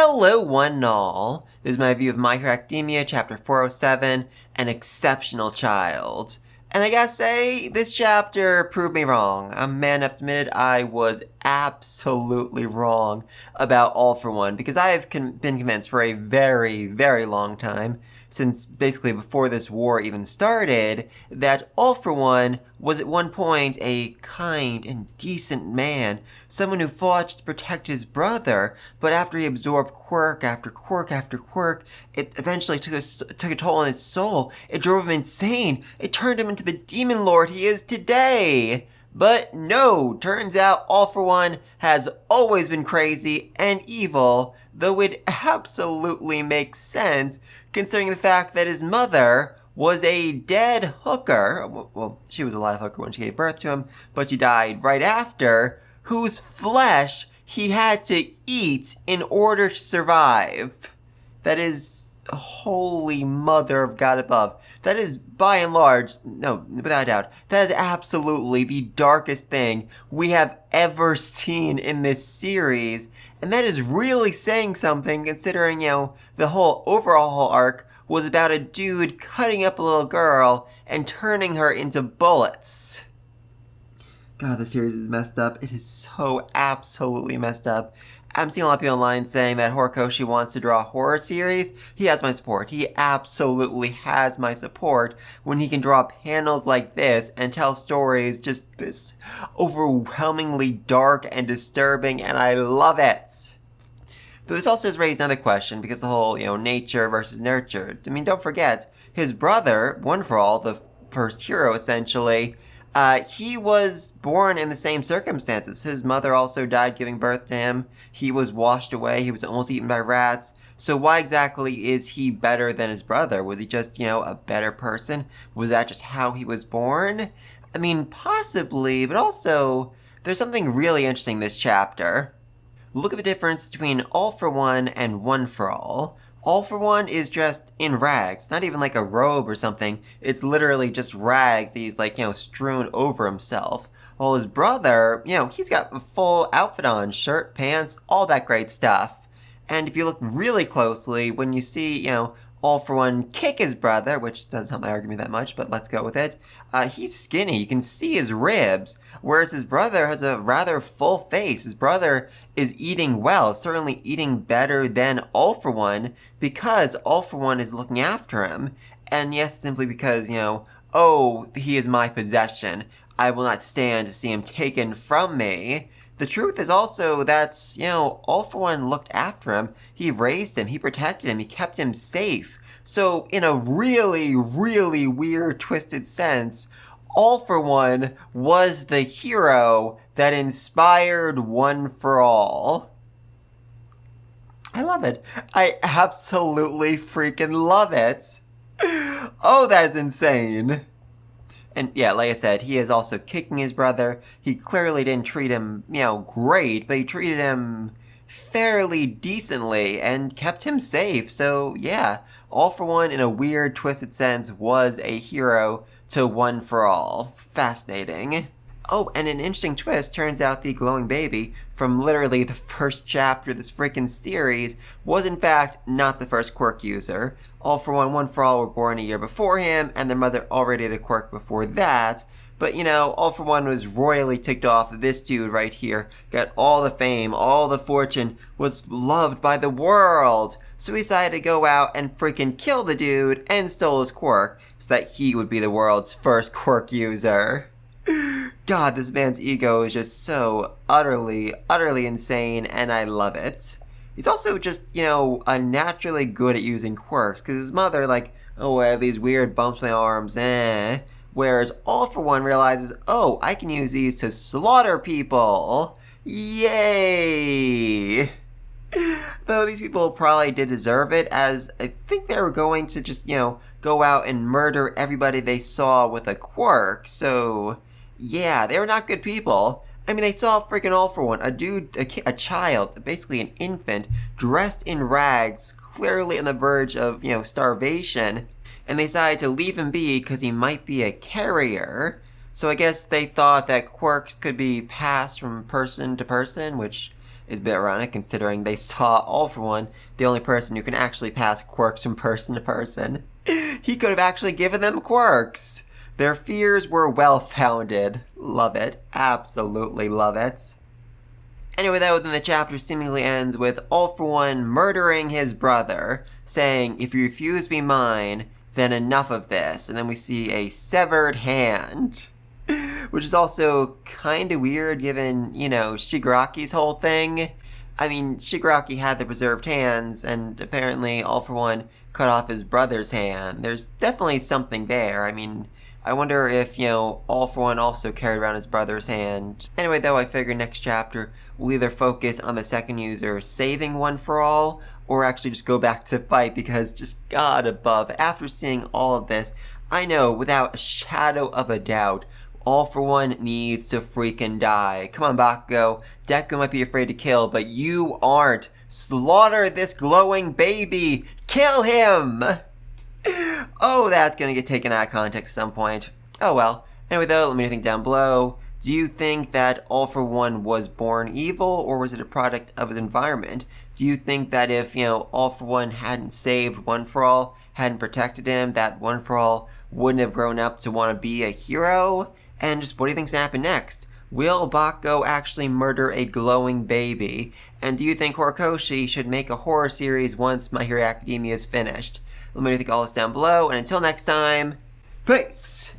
Hello, one and all. This is my review of My Hero Academia, Chapter 407, An Exceptional Child. And I gotta say, this chapter proved me wrong. I'm man enough to admit it, I was absolutely wrong about All for One, because I have been convinced for a very, very long time, since basically before this war even started, that All for One was at one point a kind and decent man, someone who fought to protect his brother, but after he absorbed quirk after quirk after quirk, it eventually took a toll on his soul. It drove him insane. It turned him into the demon lord he is today. But no, turns out All for One has always been crazy and evil, though it absolutely makes sense considering the fact that his mother was a dead hooker. Well, she was a live hooker when she gave birth to him, but she died right after, whose flesh he had to eat in order to survive. That is, holy mother of God above. That is, by and large, no, without a doubt, that is absolutely the darkest thing we have ever seen in this series. And that is really saying something considering, the whole overall arc was about a dude cutting up a little girl and turning her into bullets. God, the series is messed up. It is so absolutely messed up. I'm seeing a lot of people online saying that Horikoshi wants to draw a horror series. He has my support. He absolutely has my support when he can draw panels like this and tell stories just this overwhelmingly dark and disturbing, and I love it. But this also has raised another question because the whole, nature versus nurture. I mean, don't forget, his brother, One for All, the first hero essentially, he was born in the same circumstances. His mother also died giving birth to him. He was washed away. He was almost eaten by rats. So why exactly is he better than his brother? Was he just, a better person? Was that just how he was born? I mean, possibly, but also, there's something really interesting in this chapter. Look at the difference between All for One and One for All. All for One is dressed in rags, not even like a robe or something. It's literally just rags that he's strewn over himself. While his brother, he's got a full outfit on, shirt, pants, all that great stuff. And if you look really closely, when you see, All for One kick his brother, which doesn't help my argument that much, but let's go with it, he's skinny. You can see his ribs, whereas his brother has a rather full face. His brother is eating well, certainly eating better than All for One, because All for One is looking after him. And yes, simply because, oh, he is my possession. I will not stand to see him taken from me. The truth is also that, All for One looked after him. He raised him, he protected him, he kept him safe. So, in a really, really weird, twisted sense, All for One was the hero that inspired One for All. I love it. I absolutely freaking love it. Oh, that is insane. And yeah, like I said, he is also kicking his brother. He clearly didn't treat him, great, but he treated him fairly decently and kept him safe. So yeah, All for One, in a weird, twisted sense, was a hero to One for All. Fascinating. Oh, and an interesting twist, turns out the glowing baby from literally the first chapter of this freaking series was in fact not the first quirk user. All for One, One for All were born a year before him, and their mother already had a quirk before that. But, All for One was royally ticked off that this dude right here got all the fame, all the fortune, was loved by the world. So he decided to go out and freaking kill the dude and stole his quirk so that he would be the world's first quirk user. God, this man's ego is just so utterly, utterly insane, and I love it. He's also just, unnaturally good at using quirks, because his mother, oh, I have these weird bumps on my arms, Whereas All for One realizes, oh, I can use these to slaughter people. Yay! Though these people probably did deserve it, as I think they were going to just, go out and murder everybody they saw with a quirk, so yeah, they were not good people. I mean, they saw freaking All for One, a dude, a child, basically an infant, dressed in rags, clearly on the verge of, starvation, and they decided to leave him be because he might be a carrier. So I guess they thought that quirks could be passed from person to person, which is a bit ironic considering they saw All For One, the only person who can actually pass quirks from person to person. He could have actually given them quirks. Their fears were well-founded. Love it. Absolutely love it. Anyway, though, then the chapter seemingly ends with All For One murdering his brother, saying, "If you refuse to be mine, then enough of this." And then we see a severed hand. Which is also kind of weird given, Shigaraki's whole thing. I mean, Shigaraki had the preserved hands, and apparently All For One cut off his brother's hand. There's definitely something there. I mean, I wonder if, All For One also carried around his brother's hand. Anyway, though, I figure next chapter we'll either focus on the second user saving One For All, or actually just go back to fight, because just God above, after seeing all of this, I know without a shadow of a doubt, All For One needs to freaking die. Come on, Bakugo. Deku might be afraid to kill, but you aren't. Slaughter this glowing baby. Kill him! Oh, that's gonna get taken out of context at some point. Oh well. Anyway, though, let me know think down below. Do you think that All For One was born evil, or was it a product of his environment? Do you think that if, All For One hadn't saved One For All, hadn't protected him, that One For All wouldn't have grown up to want to be a hero? And just what do you think's gonna happen next? Will Bakugo actually murder a glowing baby? And do you think Horikoshi should make a horror series once My Hero Academia is finished? Let me know think all this down below, and until next time, peace!